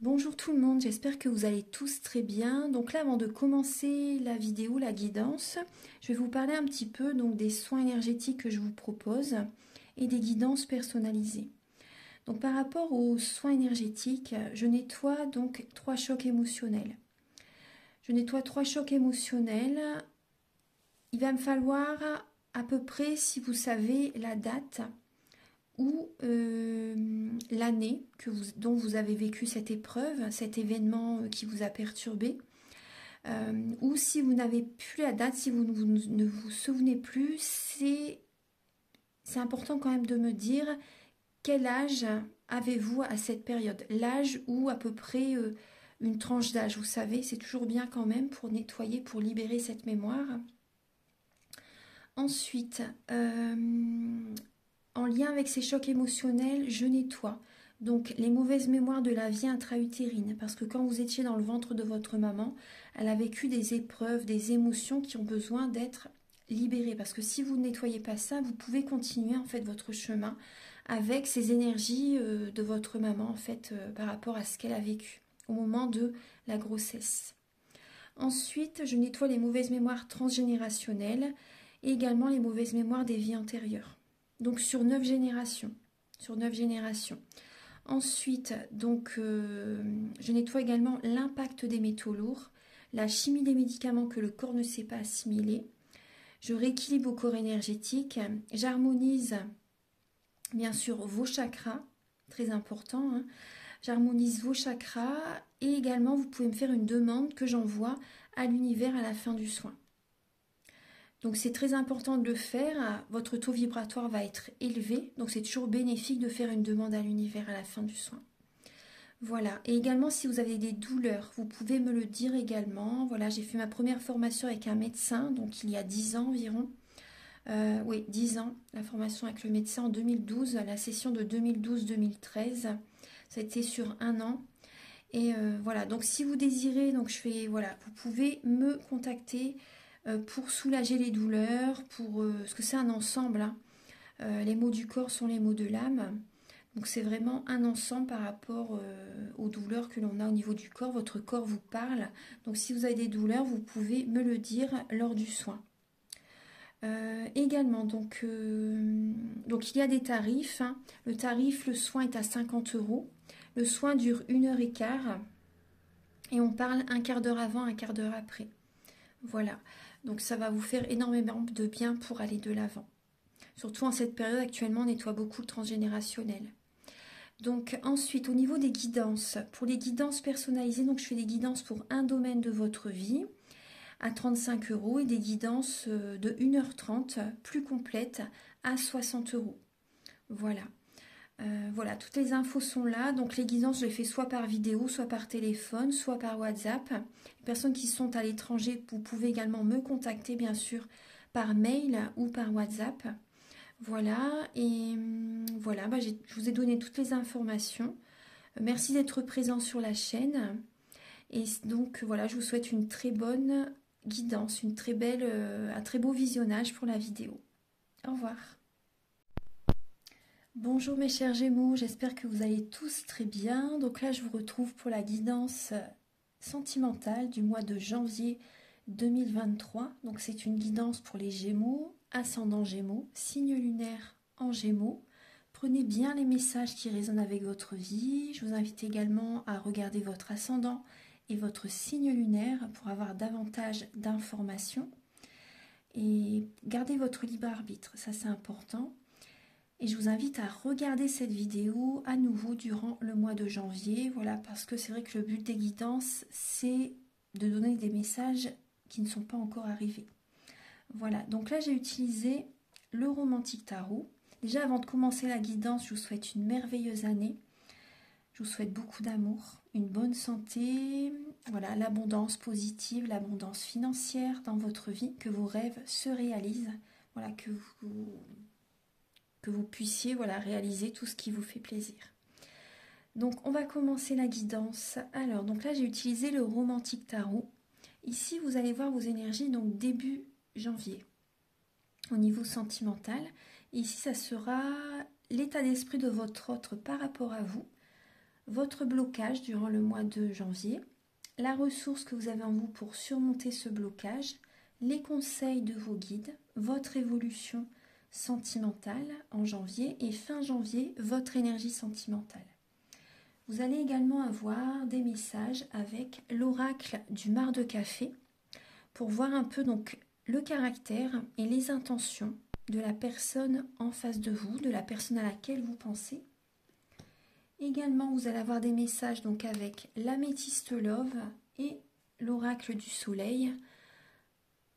Bonjour tout le monde, j'espère que vous allez tous très bien. Donc là, avant de commencer la vidéo, la guidance, je vais vous parler un petit peu des soins énergétiques que je vous propose et des guidances personnalisées. Donc par rapport aux soins énergétiques, je nettoie donc 3 chocs émotionnels. Je nettoie 3 chocs émotionnels. Il va me falloir à peu près, si vous savez la date, ou l'année dont vous avez vécu cette épreuve, cet événement qui vous a perturbé, ou si vous n'avez plus la date, si vous ne vous souvenez plus, c'est important quand même de me dire quel âge avez-vous à cette période, l'âge ou à peu près une tranche d'âge, vous savez, c'est toujours bien quand même pour nettoyer, pour libérer cette mémoire. Ensuite, en lien avec ces chocs émotionnels, je nettoie donc les mauvaises mémoires de la vie intra-utérine, parce que quand vous étiez dans le ventre de votre maman, elle a vécu des épreuves, des émotions qui ont besoin d'être libérées, parce que si vous ne nettoyez pas ça, vous pouvez continuer en fait votre chemin avec ces énergies de votre maman en fait par rapport à ce qu'elle a vécu au moment de la grossesse. Ensuite, je nettoie les mauvaises mémoires transgénérationnelles et également les mauvaises mémoires des vies antérieures. Donc sur 9 générations. Sur 9 générations. Ensuite, je nettoie également l'impact des métaux lourds, la chimie des médicaments que le corps ne sait pas assimiler. Je rééquilibre vos corps énergétiques. J'harmonise bien sûr vos chakras, très important. Hein. J'harmonise vos chakras et également vous pouvez me faire une demande que j'envoie à l'univers à la fin du soin. Donc c'est très important de le faire, votre taux vibratoire va être élevé, donc c'est toujours bénéfique de faire une demande à l'univers à la fin du soin. Voilà, et également si vous avez des douleurs, vous pouvez me le dire également. Voilà, j'ai fait ma première formation avec un médecin, donc il y a 10 ans environ. Oui, 10 ans, la formation avec le médecin en 2012, la session de 2012-2013, ça a été sur un an. Et voilà, donc si vous désirez, vous pouvez me contacter pour soulager les douleurs, parce que c'est un ensemble. Hein. Les maux du corps sont les maux de l'âme. Donc c'est vraiment un ensemble par rapport aux douleurs que l'on a au niveau du corps. Votre corps vous parle. Donc si vous avez des douleurs, vous pouvez me le dire lors du soin. Également, donc il y a des tarifs. Hein. Le tarif, le soin est à 50 €. Le soin dure 1h15 et on parle un quart d'heure avant, un quart d'heure après. Voilà, donc ça va vous faire énormément de bien pour aller de l'avant. Surtout en cette période, actuellement, on nettoie beaucoup le transgénérationnel. Donc ensuite, au niveau des guidances, pour les guidances personnalisées, donc je fais des guidances pour un domaine de votre vie à 35 € et des guidances de 1h30 plus complètes à 60 €. Voilà. Voilà, toutes les infos sont là. Donc les guidances, je les fais soit par vidéo, soit par téléphone, soit par WhatsApp. Les personnes qui sont à l'étranger, vous pouvez également me contacter, bien sûr, par mail ou par WhatsApp. Voilà, et voilà, je vous ai donné toutes les informations. Merci d'être présent sur la chaîne. Et donc voilà, je vous souhaite une très bonne guidance, un très beau visionnage pour la vidéo. Au revoir. Bonjour mes chers Gémeaux, j'espère que vous allez tous très bien. Donc là, je vous retrouve pour la guidance sentimentale du mois de janvier 2023. Donc c'est une guidance pour les Gémeaux, ascendant Gémeaux, signe lunaire en Gémeaux. Prenez bien les messages qui résonnent avec votre vie. Je vous invite également à regarder votre ascendant et votre signe lunaire pour avoir davantage d'informations. Et gardez votre libre arbitre, ça c'est important. Et je vous invite à regarder cette vidéo à nouveau durant le mois de janvier. Voilà, parce que c'est vrai que le but des guidances, c'est de donner des messages qui ne sont pas encore arrivés. Voilà, donc là j'ai utilisé le Romantique Tarot. Déjà avant de commencer la guidance, je vous souhaite une merveilleuse année. Je vous souhaite beaucoup d'amour, une bonne santé, voilà, l'abondance positive, l'abondance financière dans votre vie, que vos rêves se réalisent, voilà, que vous puissiez réaliser tout ce qui vous fait plaisir. Donc on va commencer la guidance. Alors donc là j'ai utilisé le Romantique Tarot. Ici vous allez voir vos énergies donc début janvier au niveau sentimental. Ici ça sera l'état d'esprit de votre autre par rapport à vous. votre blocage durant le mois de janvier, la ressource que vous avez en vous pour surmonter ce blocage, les conseils de vos guides, votre évolution sentimentale en janvier et fin janvier, votre énergie sentimentale. Vous allez également avoir des messages avec l'oracle du mar de café pour voir un peu donc le caractère et les intentions de la personne en face de vous, de la personne à laquelle vous pensez. Également, vous allez avoir des messages donc avec l'améthyste love et l'oracle du soleil.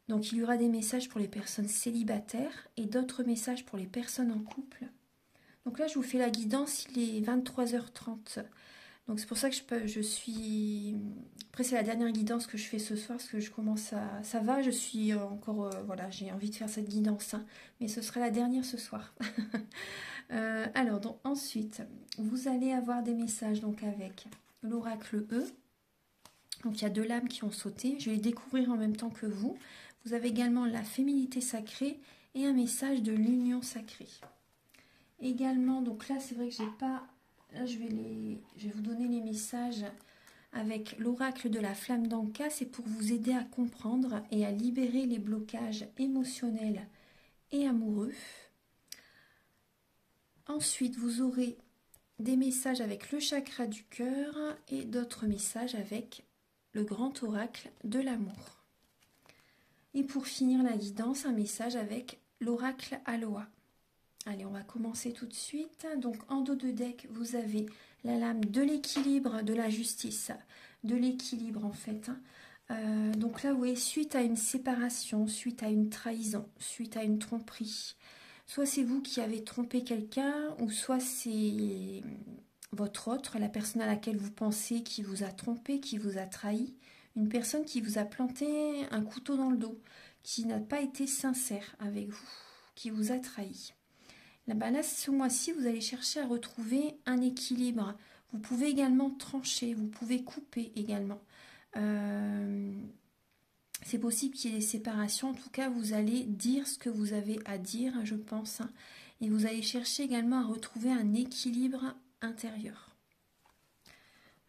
Donc il y aura des messages pour les personnes célibataires et d'autres messages pour les personnes en couple. Donc là, je vous fais la guidance, il est 23h30. Donc c'est pour ça que je suis... Après, c'est la dernière guidance que je fais ce soir, parce que je commence à... Ça va, je suis encore... voilà, j'ai envie de faire cette guidance, hein, mais ce sera la dernière ce soir. Alors, donc, ensuite, vous allez avoir des messages donc avec l'oracle E. Donc il y a 2 lames qui ont sauté, je vais les découvrir en même temps que vous. Vous avez également la féminité sacrée et un message de l'union sacrée. Également, donc là c'est vrai que j'ai pas... Là je vais vous donner les messages avec l'oracle de la flamme d'Anka, c'est pour vous aider à comprendre et à libérer les blocages émotionnels et amoureux. Ensuite, vous aurez des messages avec le chakra du cœur et d'autres messages avec le grand oracle de l'amour. Et pour finir la guidance, un message avec l'oracle Aloha. Allez, on va commencer tout de suite. Donc en dos de deck, vous avez la lame de l'équilibre, de la justice, de l'équilibre en fait. Donc là, vous voyez, suite à une séparation, suite à une trahison, suite à une tromperie, soit c'est vous qui avez trompé quelqu'un, ou soit c'est votre autre, la personne à laquelle vous pensez qui vous a trompé, qui vous a trahi, une personne qui vous a planté un couteau dans le dos, qui n'a pas été sincère avec vous, qui vous a trahi. Là, ce mois-ci, vous allez chercher à retrouver un équilibre. Vous pouvez également trancher, vous pouvez couper également. C'est possible qu'il y ait des séparations. En tout cas, vous allez dire ce que vous avez à dire, je pense. Et vous allez chercher également à retrouver un équilibre intérieur.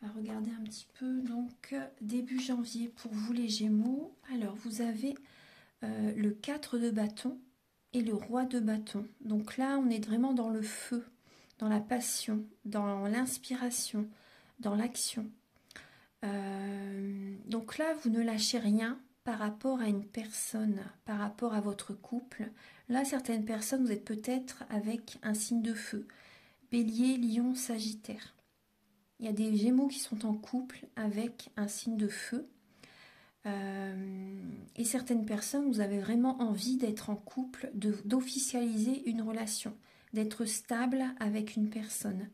On va regarder un petit peu. Donc, début janvier pour vous les Gémeaux. Alors, vous avez le 4 de bâton et le roi de bâton. Donc là, on est vraiment dans le feu, dans la passion, dans l'inspiration, dans l'action. Donc là, vous ne lâchez rien par rapport à une personne, par rapport à votre couple. Là, certaines personnes, vous êtes peut-être avec un signe de feu. Bélier, Lion, Sagittaire. Il y a des Gémeaux qui sont en couple avec un signe de feu. Et certaines personnes, vous avez vraiment envie d'être en couple, d'officialiser une relation, d'être stable avec une personne.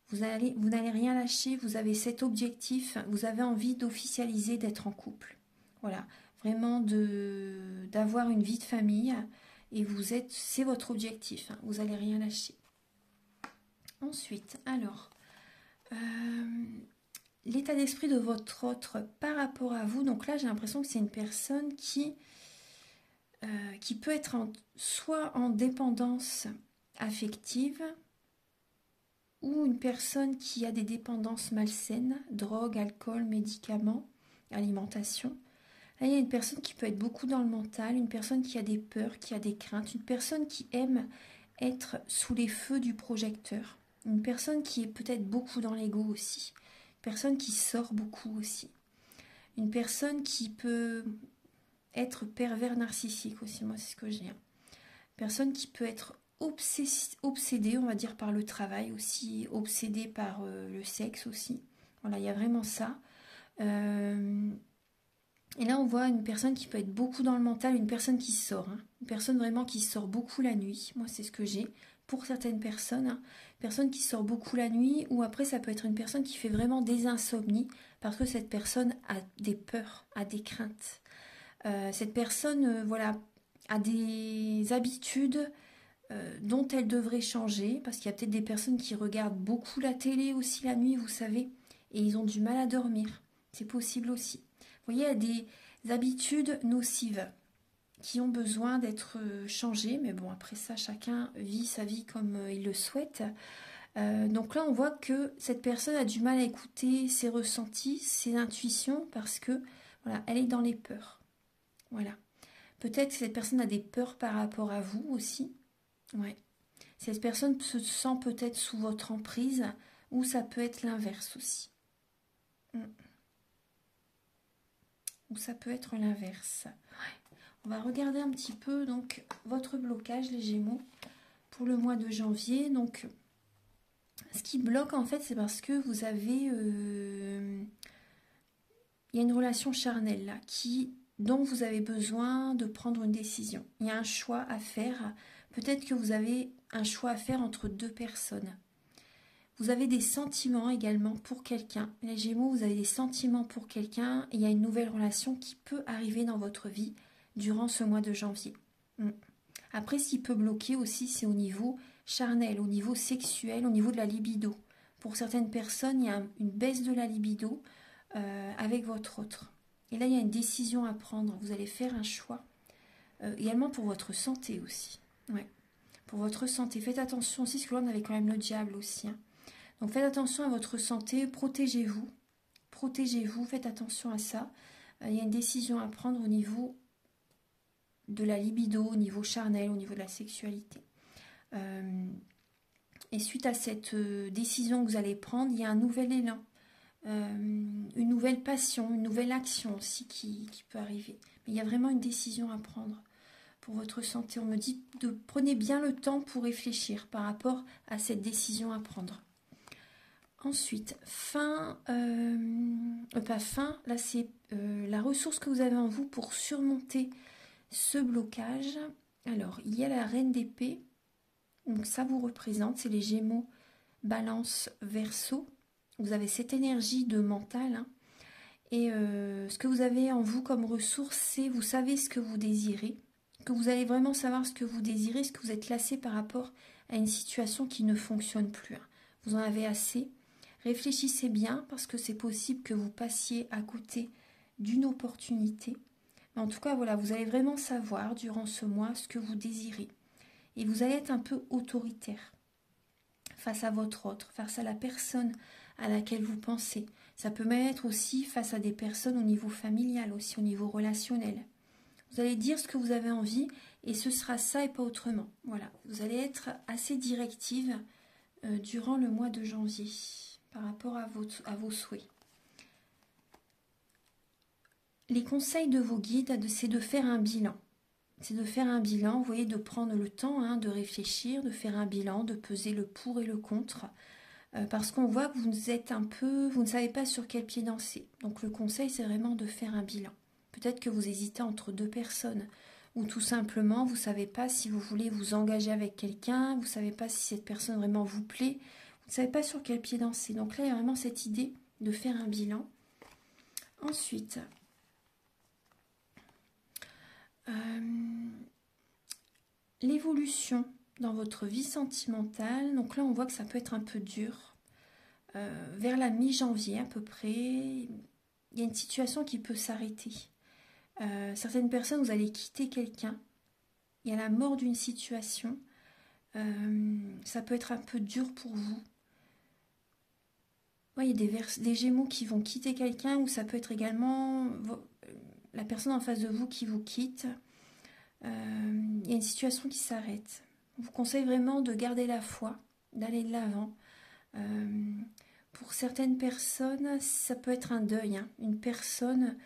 Vous n'allez rien lâcher, vous avez cet objectif, vous avez envie d'officialiser, d'être en couple. Voilà, vraiment d'avoir une vie de famille et c'est votre objectif, hein, vous n'allez rien lâcher. Ensuite, alors, l'état d'esprit de votre autre par rapport à vous. Donc là, j'ai l'impression que c'est une personne qui peut être soit en dépendance affective ou une personne qui a des dépendances malsaines, drogue, alcool, médicaments, alimentation. Là, il y a une personne qui peut être beaucoup dans le mental, une personne qui a des peurs, qui a des craintes, une personne qui aime être sous les feux du projecteur, une personne qui est peut-être beaucoup dans l'ego aussi. Personne qui sort beaucoup aussi. Une personne qui peut être pervers narcissique aussi, moi c'est ce que j'ai. Personne qui peut être obsédée, on va dire, par le travail aussi, obsédée par le sexe aussi. Voilà, il y a vraiment ça. Et là, on voit une personne qui peut être beaucoup dans le mental, une personne qui sort. Hein. Une personne vraiment qui sort beaucoup la nuit. Moi, c'est ce que j'ai. Pour certaines personnes, hein, personne qui sort beaucoup la nuit, ou après ça peut être une personne qui fait vraiment des insomnies parce que cette personne a des peurs, a des craintes. Cette personne voilà, a des habitudes dont elle devrait changer, parce qu'il y a peut-être des personnes qui regardent beaucoup la télé aussi la nuit, vous savez, et ils ont du mal à dormir. C'est possible aussi. Vous voyez, il y a des habitudes nocives qui ont besoin d'être changés, mais bon, après ça, chacun vit sa vie comme il le souhaite. Donc là, on voit que cette personne a du mal à écouter ses ressentis, ses intuitions, parce que voilà, elle est dans les peurs. Voilà. Peut-être que cette personne a des peurs par rapport à vous aussi. Ouais. Cette personne se sent peut-être sous votre emprise, ou ça peut être l'inverse aussi. Ou ça peut être l'inverse. Ouais. On va regarder un petit peu donc votre blocage, les Gémeaux, pour le mois de janvier. Donc, ce qui bloque en fait, c'est parce que vous avez, il y a une relation charnelle là, dont vous avez besoin de prendre une décision. Il y a un choix à faire. Peut-être que vous avez un choix à faire entre deux personnes. Vous avez des sentiments également pour quelqu'un. Les Gémeaux, vous avez des sentiments pour quelqu'un. Il y a une nouvelle relation qui peut arriver dans votre vie durant ce mois de janvier. Après, ce qui peut bloquer aussi, c'est au niveau charnel, au niveau sexuel, au niveau de la libido. Pour certaines personnes, il y a une baisse de la libido avec votre autre. Et là, il y a une décision à prendre. Vous allez faire un choix. Également pour votre santé aussi. Ouais. Pour votre santé. Faites attention aussi, parce que là, on avait quand même le diable aussi. Hein. Donc, faites attention à votre santé. Protégez-vous. Protégez-vous. Faites attention à ça. Il y a une décision à prendre au niveau de la libido, au niveau charnel, au niveau de la sexualité. Et suite à cette décision que vous allez prendre, il y a un nouvel élan. Une nouvelle passion, une nouvelle action aussi qui peut arriver. Mais il y a vraiment une décision à prendre pour votre santé. On me dit de prenez bien le temps pour réfléchir par rapport à cette décision à prendre. Ensuite, là c'est la ressource que vous avez en vous pour surmonter ce blocage. Alors, il y a la reine d'épée. Donc ça vous représente, c'est les Gémeaux, Balance, Verseau. Vous avez cette énergie de mental. Hein. Et ce que vous avez en vous comme ressource, c'est vous savez ce que vous désirez. Que vous allez vraiment savoir ce que vous désirez, ce que vous êtes lassé par rapport à une situation qui ne fonctionne plus. Hein. Vous en avez assez. Réfléchissez bien parce que c'est possible que vous passiez à côté d'une opportunité. Mais en tout cas, voilà, vous allez vraiment savoir durant ce mois ce que vous désirez. Et vous allez être un peu autoritaire face à votre autre, face à la personne à laquelle vous pensez. Ça peut même être aussi face à des personnes au niveau familial, aussi au niveau relationnel. Vous allez dire ce que vous avez envie et ce sera ça et pas autrement. Voilà, vous allez être assez directive durant le mois de janvier par rapport à vos souhaits. Les conseils de vos guides, c'est de faire un bilan. C'est de faire un bilan, vous voyez, de prendre le temps de réfléchir, de faire un bilan, de peser le pour et le contre. Parce qu'on voit que vous êtes vous ne savez pas sur quel pied danser. Donc le conseil, c'est vraiment de faire un bilan. Peut-être que vous hésitez entre deux personnes, ou tout simplement, vous ne savez pas si vous voulez vous engager avec quelqu'un, vous ne savez pas si cette personne vraiment vous plaît, vous ne savez pas sur quel pied danser. Donc là, il y a vraiment cette idée de faire un bilan. Ensuite, l'évolution dans votre vie sentimentale. Donc là, on voit que ça peut être un peu dur. Vers la mi-janvier à peu près, il y a une situation qui peut s'arrêter. Certaines personnes, vous allez quitter quelqu'un. Il y a la mort d'une situation. Ça peut être un peu dur pour vous. Ouais, il y a des Gémeaux qui vont quitter quelqu'un, ou ça peut être également la personne en face de vous qui vous quitte. Il y a une situation qui s'arrête. Je vous conseille vraiment de garder la foi, d'aller de l'avant. Pour certaines personnes, ça peut être un deuil. Hein. Une personne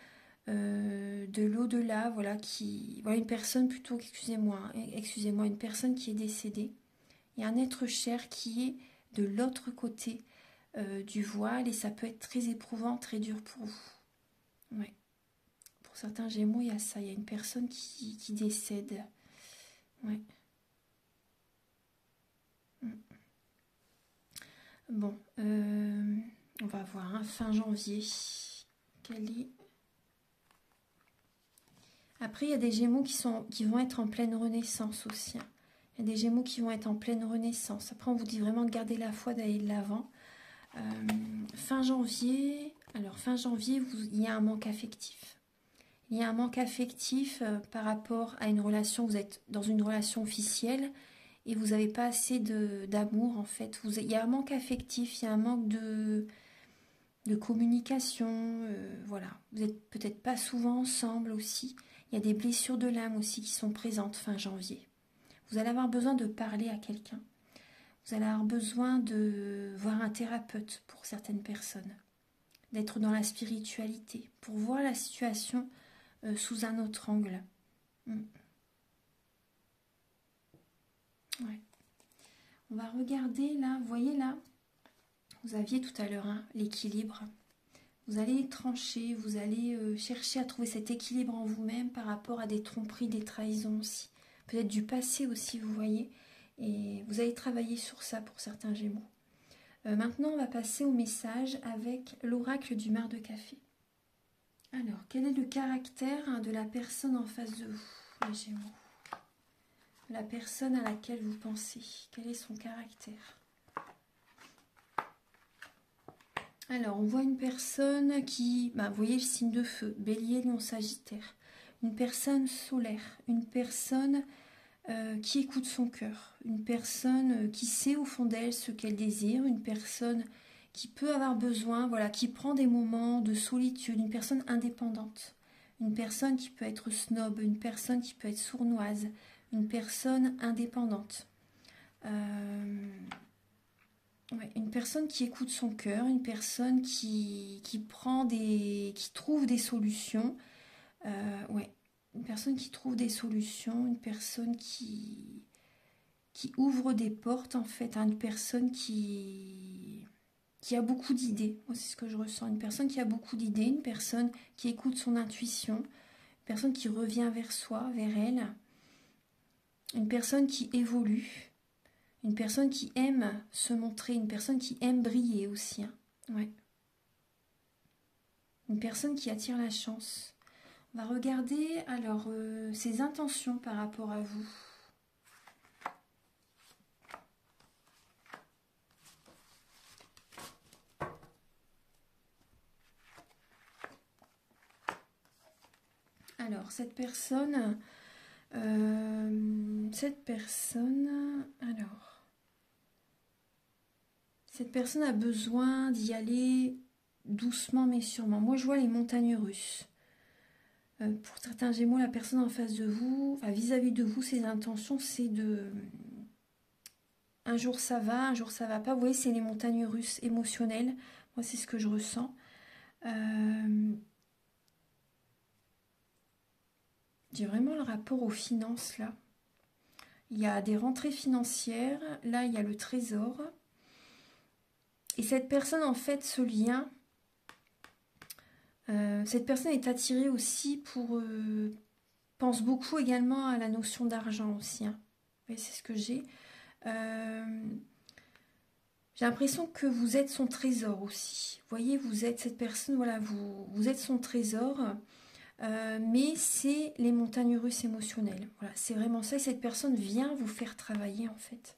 de l'au-delà, voilà, une personne plutôt, excusez-moi, une personne qui est décédée. Il y a un être cher qui est de l'autre côté du voile et ça peut être très éprouvant, très dur pour vous. Ouais. Pour certains Gémeaux, il y a ça, il y a une personne qui décède. Ouais. Bon, on va voir, hein, fin janvier. Après, il y a des Gémeaux qui vont être en pleine renaissance aussi. Hein. Il y a des Gémeaux qui vont être en pleine renaissance. Après, on vous dit vraiment de garder la foi, d'aller de l'avant. Fin janvier, il y a un manque affectif. Il y a un manque affectif par rapport à une relation, vous êtes dans une relation officielle et vous n'avez pas assez d'amour en fait. Il y a un manque affectif, il y a un manque de communication, voilà. Vous n'êtes peut-être pas souvent ensemble aussi. Il y a des blessures de l'âme aussi qui sont présentes fin janvier. Vous allez avoir besoin de parler à quelqu'un. Vous allez avoir besoin de voir un thérapeute pour certaines personnes, d'être dans la spiritualité, pour voir la situation sous un autre angle. Ouais. On va regarder là, vous voyez là, vous aviez tout à l'heure hein, l'équilibre. Vous allez trancher, vous allez chercher à trouver cet équilibre en vous-même par rapport à des tromperies, des trahisons aussi. Peut-être du passé aussi, vous voyez. Et vous allez travailler sur ça pour certains Gémeaux. Maintenant, on va passer au message avec l'oracle du mar de café. Alors, quel est le caractère hein, de la personne en face de vous, les Gémeaux? La personne à laquelle vous pensez, quel est son caractère? Alors, on voit une personne qui, vous voyez le signe de feu, Bélier, Lion, Sagittaire. Une personne solaire, une personne qui écoute son cœur, une personne qui sait au fond d'elle ce qu'elle désire, une personne qui peut avoir besoin, voilà, qui prend des moments de solitude, une personne indépendante, une personne qui peut être snob, une personne qui peut être sournoise, une personne indépendante. Ouais, une personne qui écoute son cœur, une personne qui trouve des solutions. Ouais, une personne qui trouve des solutions, une personne qui ouvre des portes en fait, hein, une personne qui a beaucoup d'idées. Moi, c'est ce que je ressens. Une personne qui a beaucoup d'idées, une personne qui écoute son intuition, une personne qui revient vers soi, vers elle, une personne qui évolue. Une personne qui aime se montrer, une personne qui aime briller aussi. Hein. Ouais. Une personne qui attire la chance. On va regarder alors ses intentions par rapport à vous. Alors cette personne, cette personne a besoin d'y aller doucement mais sûrement. Moi je vois les montagnes russes. Pour certains Gémeaux, la personne en face de vous, vis-à-vis de vous, ses intentions, c'est de... Un jour ça va, un jour ça va pas. Vous voyez, c'est les montagnes russes émotionnelles. Moi, c'est ce que je ressens. J'ai vraiment le rapport aux finances, là. Il y a des rentrées financières. Là, il y a le trésor. Et cette personne, en fait, ce lien... cette personne est attirée aussi pour... pense beaucoup également à la notion d'argent aussi. Hein. Oui, c'est ce que j'ai. J'ai l'impression que vous êtes son trésor aussi. Vous voyez, vous êtes cette personne, voilà, vous êtes son trésor. Mais c'est les montagnes russes émotionnelles. Voilà, c'est vraiment ça. Et cette personne vient vous faire travailler en fait.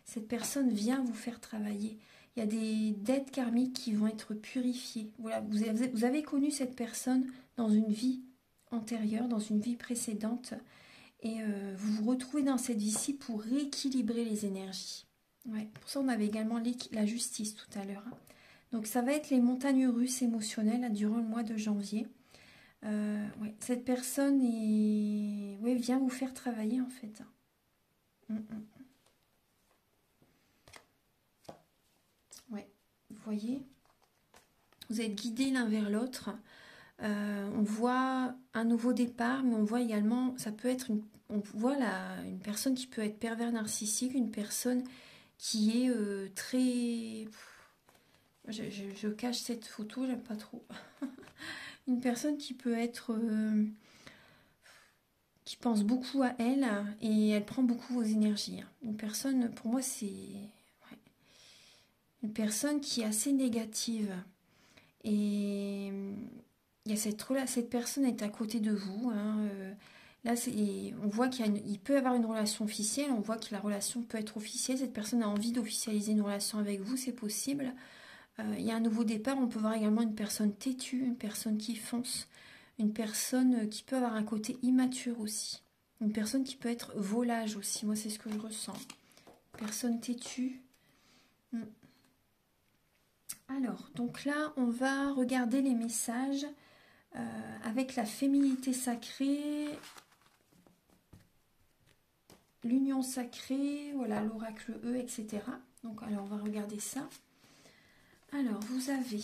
Cette personne vient vous faire travailler. Il y a des dettes karmiques qui vont être purifiées. Voilà, vous avez connu cette personne dans une vie antérieure, dans une vie précédente. Et vous vous retrouvez dans cette vie-ci pour rééquilibrer les énergies. Ouais, pour ça, on avait également la justice tout à l'heure. Hein. Donc, ça va être les montagnes russes émotionnelles là, durant le mois de janvier. Ouais, cette personne vient vous faire travailler en fait. Ouais, vous voyez, vous êtes guidés l'un vers l'autre. On voit un nouveau départ, mais on voit également, ça peut être on voit une personne qui peut être pervers narcissique, une personne qui est très... Je cache cette photo, j'aime pas trop. Une personne qui peut être... qui pense beaucoup à elle et elle prend beaucoup vos énergies. Une personne, pour moi, c'est... Ouais, une personne qui est assez négative. Et il y a cette personne est à côté de vous. Hein, là, on voit il peut y avoir une relation officielle, on voit que la relation peut être officielle. Cette personne a envie d'officialiser une relation avec vous, c'est possible. Il y a un nouveau départ, on peut voir également une personne têtue, une personne qui fonce, une personne qui peut avoir un côté immature aussi. Une personne qui peut être volage aussi. Moi, c'est ce que je ressens. Personne têtue. Alors, donc là, on va regarder les messages avec la féminité sacrée, l'union sacrée, voilà, l'oracle E, etc. Donc, alors, on va regarder ça. Alors, vous avez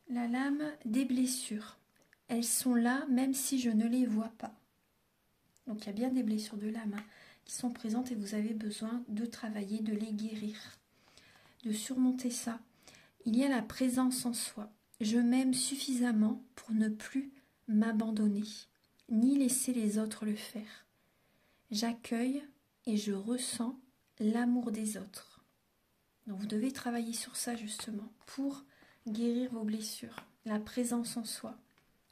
la lame des blessures. Elles sont là, même si je ne les vois pas. Donc, il y a bien des blessures de l'âme qui sont présentes et vous avez besoin de travailler, de les guérir, de surmonter ça. Il y a la présence en soi. Je m'aime suffisamment pour ne plus m'abandonner, ni laisser les autres le faire. J'accueille et je ressens l'amour des autres. Donc vous devez travailler sur ça justement pour guérir vos blessures. La présence en soi.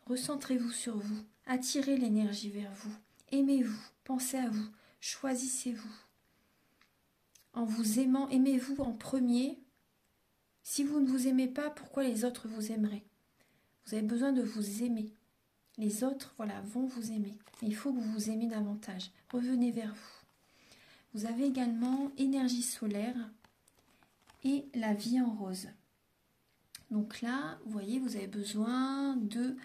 Recentrez-vous sur vous. Attirez l'énergie vers vous. Aimez-vous. Pensez à vous. Choisissez-vous. En vous aimant, aimez-vous en premier. Si vous ne vous aimez pas, pourquoi les autres vous aimeraient? Vous avez besoin de vous aimer. Les autres, voilà, vont vous aimer. Mais il faut que vous vous aimez davantage. Revenez vers vous. Vous avez également énergie solaire et la vie en rose. Donc là, vous voyez, vous avez besoin de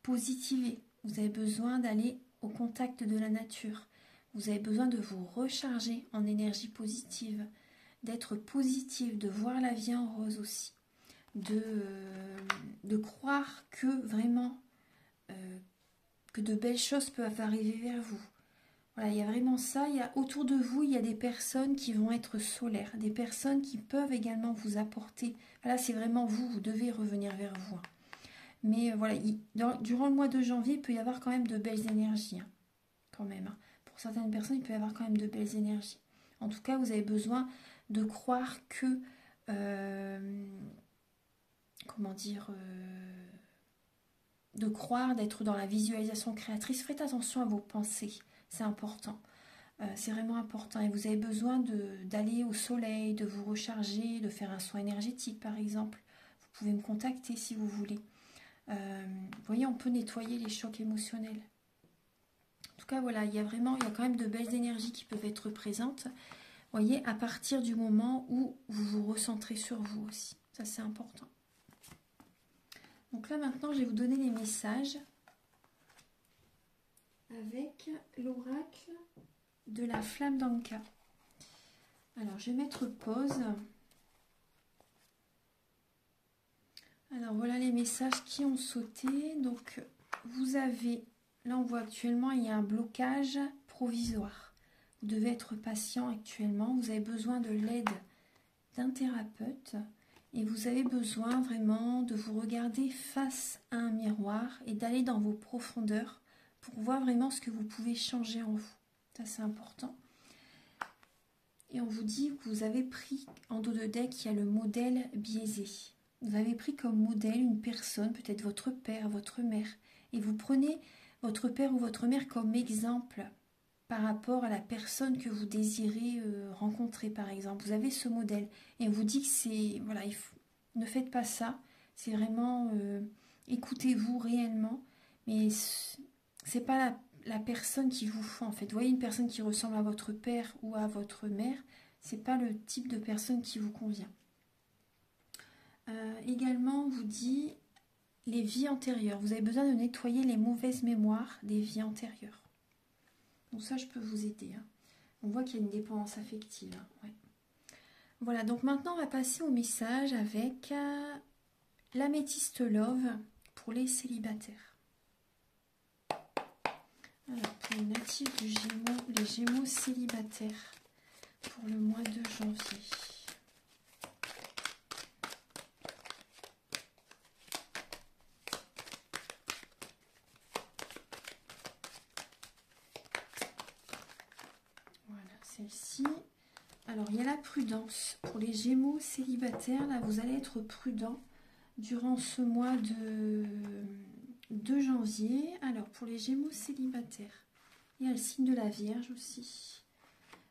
positiver. Vous avez besoin d'aller au contact de la nature. Vous avez besoin de vous recharger en énergie positive, d'être positif, de voir la vie en rose aussi, de croire que vraiment que de belles choses peuvent arriver vers vous. Voilà, il y a vraiment ça. Autour de vous, il y a des personnes qui vont être solaires, des personnes qui peuvent également vous apporter. Voilà, c'est vraiment vous, vous devez revenir vers vous. Mais voilà, durant le mois de janvier, il peut y avoir quand même de belles énergies. Quand même. Pour certaines personnes, il peut y avoir quand même de belles énergies. En tout cas, vous avez besoin de croire que... comment dire de croire, d'être dans la visualisation créatrice. Faites attention à vos pensées, c'est important. C'est vraiment important. Et vous avez besoin d'aller au soleil, de vous recharger, de faire un soin énergétique par exemple. Vous pouvez me contacter si vous voulez. Vous voyez, on peut nettoyer les chocs émotionnels. En tout cas, voilà, il y a quand même de belles énergies qui peuvent être présentes. Vous voyez, à partir du moment où vous vous recentrez sur vous aussi. Ça, c'est important. Donc là, maintenant, je vais vous donner les messages avec l'oracle de la flamme d'Anka. Alors, je vais mettre pause. Alors, voilà les messages qui ont sauté. Donc, vous avez, là, on voit actuellement, il y a un blocage provisoire. Vous devez être patient actuellement. Vous avez besoin de l'aide d'un thérapeute. Et vous avez besoin vraiment de vous regarder face à un miroir et d'aller dans vos profondeurs pour voir vraiment ce que vous pouvez changer en vous. Ça, c'est important. Et on vous dit que vous avez pris, en dos de deck, il y a le modèle biaisé. Vous avez pris comme modèle une personne, peut-être votre père, votre mère. Et vous prenez votre père ou votre mère comme exemple par rapport à la personne que vous désirez rencontrer, par exemple. Vous avez ce modèle et on vous dit que c'est... Voilà, ne faites pas ça. C'est vraiment... écoutez-vous réellement. Mais c'est pas la personne qu'il vous faut, en fait. Vous voyez une personne qui ressemble à votre père ou à votre mère, c'est pas le type de personne qui vous convient. Également, on vous dit les vies antérieures. Vous avez besoin de nettoyer les mauvaises mémoires des vies antérieures. Donc ça, je peux vous aider. On voit qu'il y a une dépendance affective. Ouais. Voilà, donc maintenant, on va passer au message avec l'améthyste love pour les célibataires. Alors, pour les natifs du Gémeaux, les Gémeaux célibataires pour le mois de janvier. Celle-ci. Alors, il y a la prudence. Pour les Gémeaux célibataires, là, vous allez être prudent durant ce mois de janvier. Alors, pour les Gémeaux célibataires, il y a le signe de la Vierge aussi.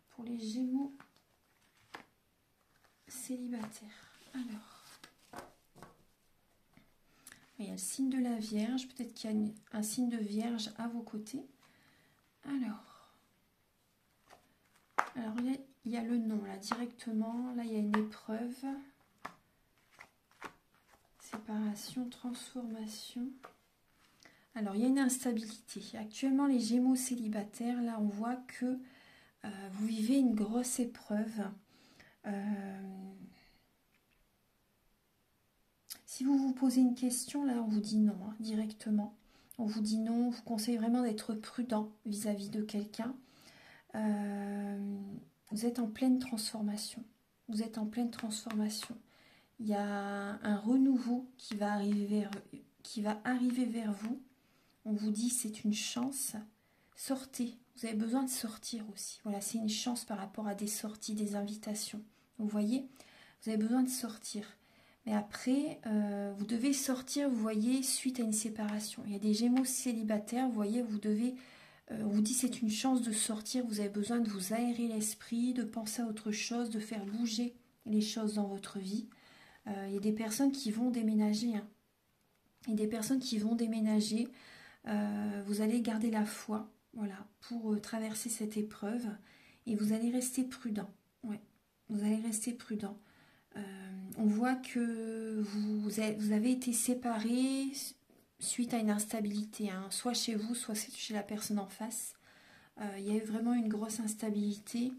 Pour les Gémeaux célibataires. Alors, il y a le signe de la Vierge. Peut-être qu'il y a un signe de Vierge à vos côtés. Alors il y a le nom là directement. Là, il y a une épreuve. Séparation, transformation. Alors, il y a une instabilité. Actuellement, les Gémeaux célibataires, là, on voit que vous vivez une grosse épreuve. Si vous vous posez une question, là, on vous dit non, hein, directement. On vous dit non, on vous conseille vraiment d'être prudent vis-à-vis de quelqu'un. Vous êtes en pleine transformation. Vous êtes en pleine transformation. Il y a un renouveau qui va arriver vers vous. On vous dit c'est une chance. Sortez. Vous avez besoin de sortir aussi. Voilà, c'est une chance par rapport à des sorties, des invitations. Vous voyez, vous avez besoin de sortir. Mais après, vous devez sortir, vous voyez, suite à une séparation. Il y a des Gémeaux célibataires, vous voyez, on vous dit c'est une chance de sortir. Vous avez besoin de vous aérer l'esprit, de penser à autre chose, de faire bouger les choses dans votre vie. Il y a des personnes qui vont déménager. Hein. Il y a des personnes qui vont déménager. Vous allez garder la foi, voilà, pour traverser cette épreuve. Et vous allez rester prudent. Ouais, vous allez rester prudent. On voit que vous avez été séparés suite à une instabilité, hein, soit chez vous, soit chez la personne en face. Il y a eu vraiment une grosse instabilité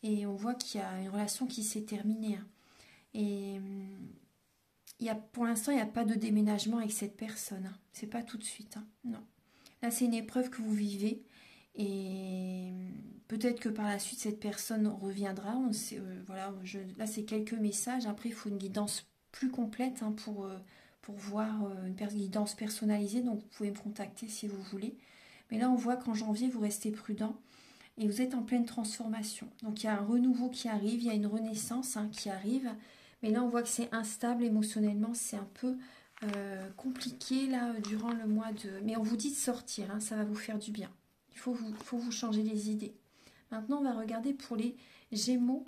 et on voit qu'il y a une relation qui s'est terminée. Hein. Et pour l'instant, il n'y a pas de déménagement avec cette personne. Hein. C'est pas tout de suite. Hein. Non. Là, c'est une épreuve que vous vivez. Et peut-être que par la suite, cette personne reviendra. Voilà, là, c'est quelques messages. Après, il faut une guidance plus complète hein, pour voir une guidance personnalisée. Donc, vous pouvez me contacter si vous voulez. Mais là, on voit qu'en janvier, vous restez prudent. Et vous êtes en pleine transformation. Donc, il y a un renouveau qui arrive. Il y a une renaissance hein, qui arrive. Mais là, on voit que c'est instable émotionnellement. C'est un peu compliqué là durant le mois de... Mais on vous dit de sortir. Hein, ça va vous faire du bien. Il faut vous changer les idées. Maintenant, on va regarder pour les Gémeaux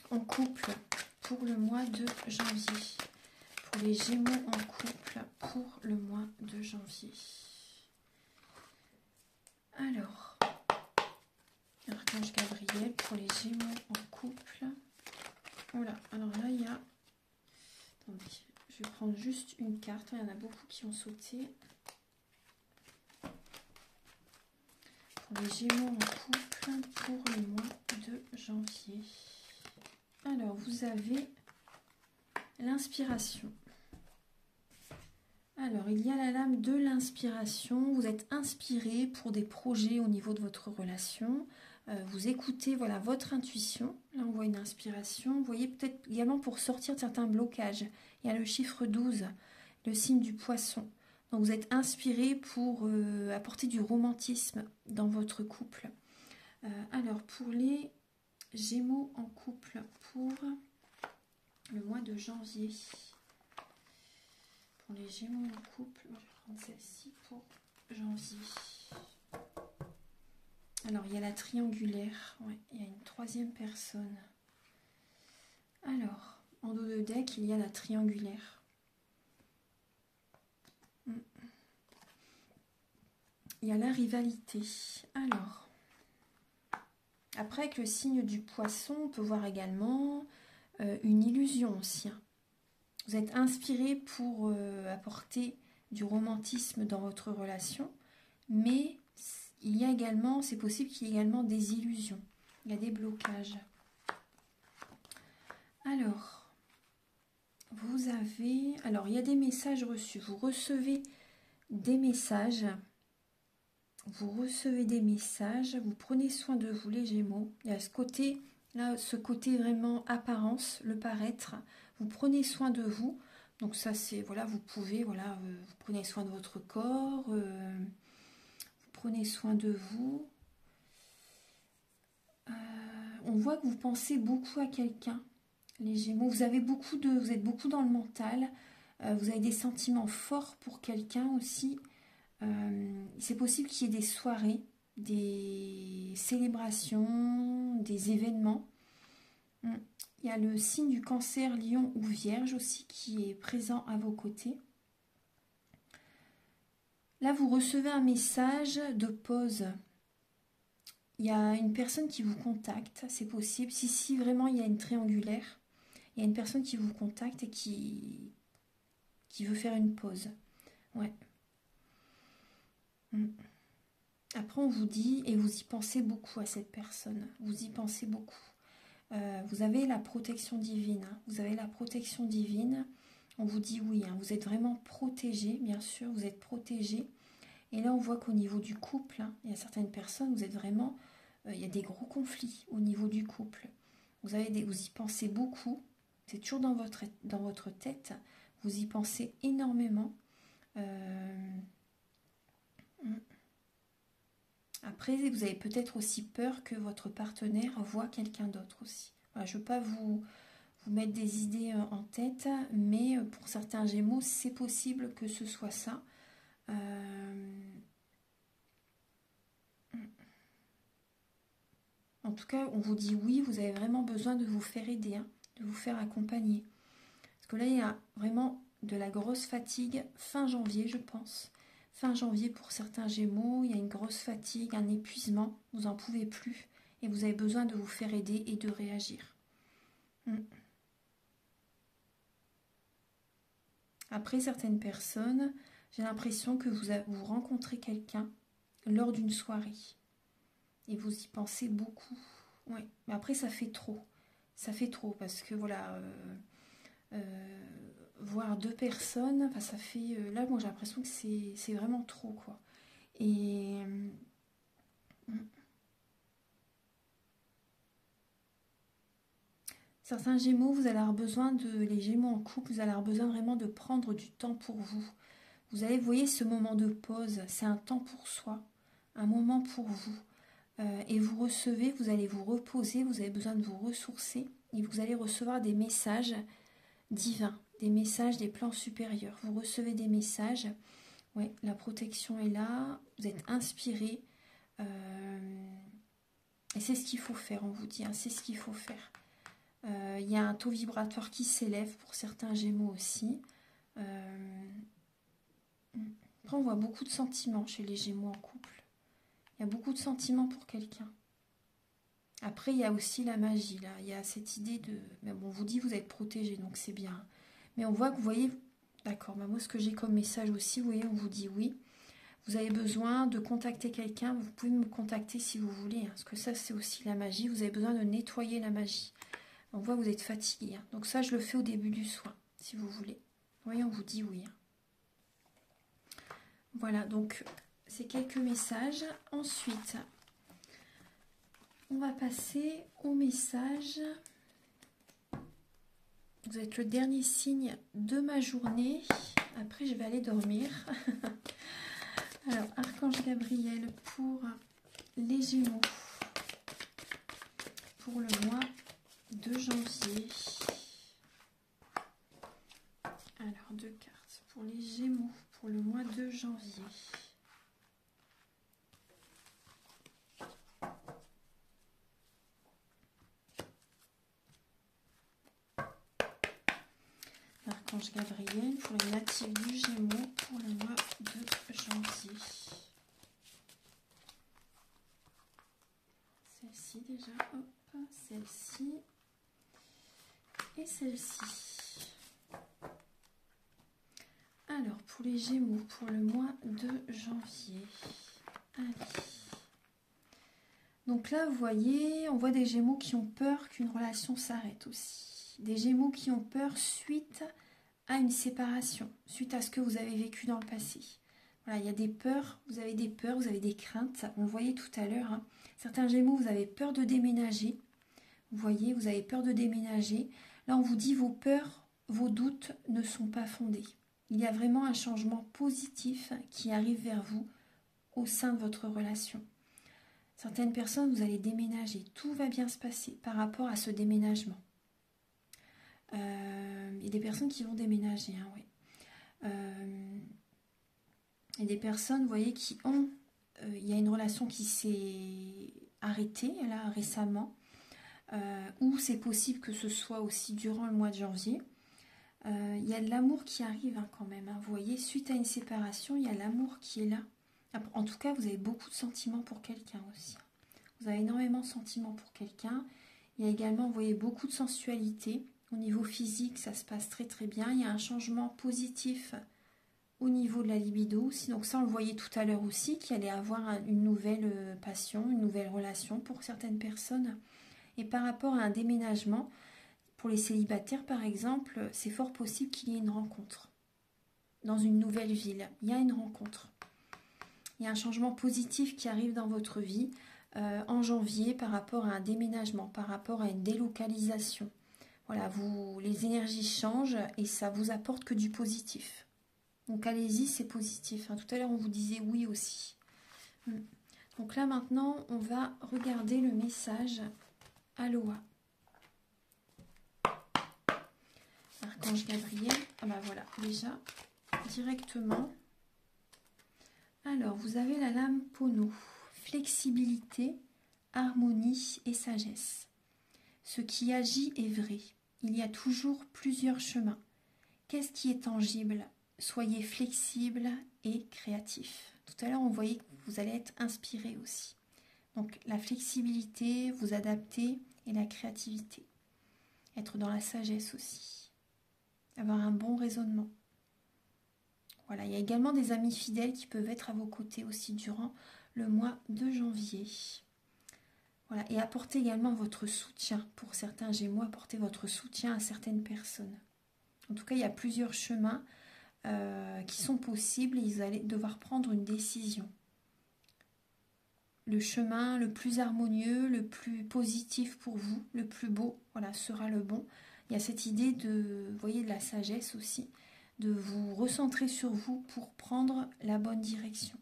en couple pour le mois de janvier. Pour les Gémeaux en couple pour le mois de janvier. Alors, Archange Gabriel pour les Gémeaux en couple. Voilà, alors là, il y a... Attendez, je vais prendre juste une carte. Il y en a beaucoup qui ont sauté. Les Gémeaux en couple pour le mois de janvier. Alors, vous avez l'inspiration. Alors, il y a la lame de l'inspiration. Vous êtes inspiré pour des projets au niveau de votre relation. Vous écoutez voilà, votre intuition. Là, on voit une inspiration. Vous voyez peut-être également pour sortir de certains blocages. Il y a le chiffre 12, le signe du poisson. Donc vous êtes inspiré pour apporter du romantisme dans votre couple. Alors pour les Gémeaux en couple pour le mois de janvier. Pour les Gémeaux en couple, je vais prendre celle-ci pour janvier. Alors il y a la triangulaire, ouais, il y a une troisième personne. Alors, en dos de deck, il y a la triangulaire. Il y a la rivalité. Alors, après avec le signe du poisson, on peut voir également une illusion aussi. Hein. Vous êtes inspiré pour apporter du romantisme dans votre relation, mais il y a également, c'est possible qu'il y ait également des illusions. Il y a des blocages. Alors, il y a des messages reçus. Vous recevez des messages. Vous recevez des messages, vous prenez soin de vous les Gémeaux. Il y a ce côté vraiment apparence, le paraître. Vous prenez soin de vous. Donc ça c'est, voilà, vous pouvez, voilà, vous prenez soin de votre corps, vous prenez soin de vous. On voit que vous pensez beaucoup à quelqu'un, les Gémeaux. Vous êtes beaucoup dans le mental. Vous avez des sentiments forts pour quelqu'un aussi. C'est possible qu'il y ait des soirées, des célébrations, des événements. Il y a le signe du Cancer, Lion ou Vierge aussi qui est présent à vos côtés. Là, vous recevez un message de pause. il y a une personne qui vous contacte, c'est possible. Si vraiment il y a une triangulaire, il y a une personne qui vous contacte et qui veut faire une pause. Ouais. Après, on vous dit, et vous y pensez beaucoup à cette personne, vous y pensez beaucoup. Vous avez la protection divine, hein. Vous avez la protection divine, on vous dit oui, hein. Vous êtes vraiment protégé, bien sûr, vous êtes protégé. Et là, on voit qu'au niveau du couple, hein, il y a certaines personnes, vous êtes vraiment, il y a des gros conflits au niveau du couple. Vous y pensez beaucoup, c'est toujours dans votre tête, vous y pensez énormément. Après, vous avez peut-être aussi peur que votre partenaire voit quelqu'un d'autre aussi. Voilà, je ne veux pas vous mettre des idées en tête, mais pour certains Gémeaux, c'est possible que ce soit ça. En tout cas, on vous dit oui, vous avez vraiment besoin de vous faire aider, hein, de vous faire accompagner. Parce que là, il y a vraiment de la grosse fatigue fin janvier, je pense. Fin janvier pour certains Gémeaux, il y a une grosse fatigue, un épuisement, vous n'en pouvez plus et vous avez besoin de vous faire aider et de réagir. Après, certaines personnes, j'ai l'impression que vous rencontrez quelqu'un lors d'une soirée et vous y pensez beaucoup. Oui, mais après, ça fait trop. Ça fait trop parce que voilà, voir deux personnes, enfin, ça fait. Là, moi, j'ai l'impression que c'est vraiment trop, quoi. Et. Certains Gémeaux, vous allez avoir besoin les Gémeaux en couple, vous allez avoir besoin vraiment de prendre du temps pour vous. Vous allez, vous voyez ce moment de pause, c'est un temps pour soi, un moment pour vous. Et vous recevez, vous allez vous reposer, vous avez besoin de vous ressourcer et vous allez recevoir des messages divins, des messages des plans supérieurs. Vous recevez des messages, ouais, la protection est là, vous êtes inspiré. Et c'est ce qu'il faut faire, on vous dit, hein, c'est ce qu'il faut faire. Il y a un taux vibratoire qui s'élève pour certains Gémeaux aussi. Après, on voit beaucoup de sentiments chez les Gémeaux en couple. Il y a beaucoup de sentiments pour quelqu'un. Après, il y a aussi la magie, là. Il y a cette idée de... Mais bon, on vous dit vous êtes protégé, donc c'est bien. Mais on voit que vous voyez... D'accord, moi, ce que j'ai comme message aussi, vous voyez, on vous dit oui. Vous avez besoin de contacter quelqu'un, vous pouvez me contacter si vous voulez. Hein, parce que ça, c'est aussi la magie. Vous avez besoin de nettoyer la magie. On voit que vous êtes fatigué. Hein. Donc ça, je le fais au début du soin, si vous voulez. Vous voyez, on vous dit oui. Hein. Voilà, donc c'est quelques messages. Ensuite, on va passer au message. Vous êtes le dernier signe de ma journée. Après, je vais aller dormir. Alors, Archange Gabriel pour les Gémeaux. Pour le mois de janvier. Alors, 2 cartes pour les Gémeaux pour le mois de janvier. Archange Gabriel pour les natifs du Gémeaux pour le mois de janvier. Celle-ci déjà, hop, celle-ci et celle-ci. Alors, pour les Gémeaux, pour le mois de janvier. Allez. Donc là, vous voyez, on voit des Gémeaux qui ont peur qu'une relation s'arrête aussi. Des Gémeaux qui ont peur suite à une séparation, suite à ce que vous avez vécu dans le passé. Voilà, il y a des peurs, vous avez des craintes. On le voyait tout à l'heure. Hein. Certains Gémeaux, vous avez peur de déménager. Vous voyez, vous avez peur de déménager. Là, on vous dit vos peurs, vos doutes ne sont pas fondés. Il y a vraiment un changement positif qui arrive vers vous au sein de votre relation. Certaines personnes, vous allez déménager. Tout va bien se passer par rapport à ce déménagement. Il y a des personnes qui vont déménager. Hein, oui. Il y a des personnes, vous voyez, qui ont... il y a une relation qui s'est arrêtée là récemment. Ou c'est possible que ce soit aussi durant le mois de janvier. Il y a de l'amour qui arrive hein, quand même. Hein. Vous voyez, suite à une séparation, il y a l'amour qui est là. En tout cas, vous avez beaucoup de sentiments pour quelqu'un aussi. Vous avez énormément de sentiments pour quelqu'un. Il y a également, vous voyez, beaucoup de sensualité. Au niveau physique, ça se passe très très bien. Il y a un changement positif au niveau de la libido aussi. Donc ça, on le voyait tout à l'heure aussi, qu'il allait avoir une nouvelle passion, une nouvelle relation pour certaines personnes. Et par rapport à un déménagement, pour les célibataires par exemple, c'est fort possible qu'il y ait une rencontre. Dans une nouvelle ville, il y a une rencontre. Il y a un changement positif qui arrive dans votre vie en janvier par rapport à un déménagement, par rapport à une délocalisation. Voilà, les énergies changent et ça vous apporte que du positif. Donc allez-y, c'est positif. Tout à l'heure, on vous disait oui aussi. Donc là, maintenant, on va regarder le message Aloha. Archange Gabriel. Ah bah voilà, déjà, directement. Alors, vous avez la lame Pono. Flexibilité, harmonie et sagesse. Ce qui agit est vrai. Il y a toujours plusieurs chemins. Qu'est-ce qui est tangible? Soyez flexible et créatif. Tout à l'heure, on voyait que vous allez être inspiré aussi. Donc, la flexibilité, vous adapter et la créativité. Être dans la sagesse aussi. Avoir un bon raisonnement. Voilà, il y a également des amis fidèles qui peuvent être à vos côtés aussi durant le mois de janvier. Voilà, et apportez également votre soutien. Pour certains Gémeaux, apportez votre soutien à certaines personnes. En tout cas, il y a plusieurs chemins qui sont possibles et ils allaient devoir prendre une décision. Le chemin le plus harmonieux, le plus positif pour vous, le plus beau, voilà, sera le bon. Il y a cette idée de, vous voyez, de la sagesse aussi, de vous recentrer sur vous pour prendre la bonne direction.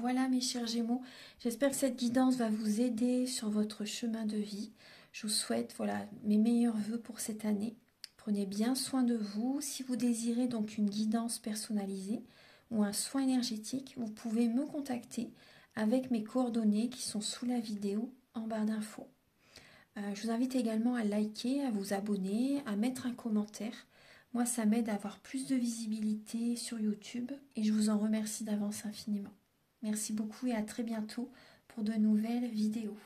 Voilà mes chers Gémeaux, j'espère que cette guidance va vous aider sur votre chemin de vie. Je vous souhaite voilà, mes meilleurs vœux pour cette année. Prenez bien soin de vous. Si vous désirez donc une guidance personnalisée ou un soin énergétique, vous pouvez me contacter avec mes coordonnées qui sont sous la vidéo en barre d'infos. Je vous invite également à liker, à vous abonner, à mettre un commentaire. Moi, ça m'aide à avoir plus de visibilité sur YouTube et je vous en remercie d'avance infiniment. Merci beaucoup et à très bientôt pour de nouvelles vidéos.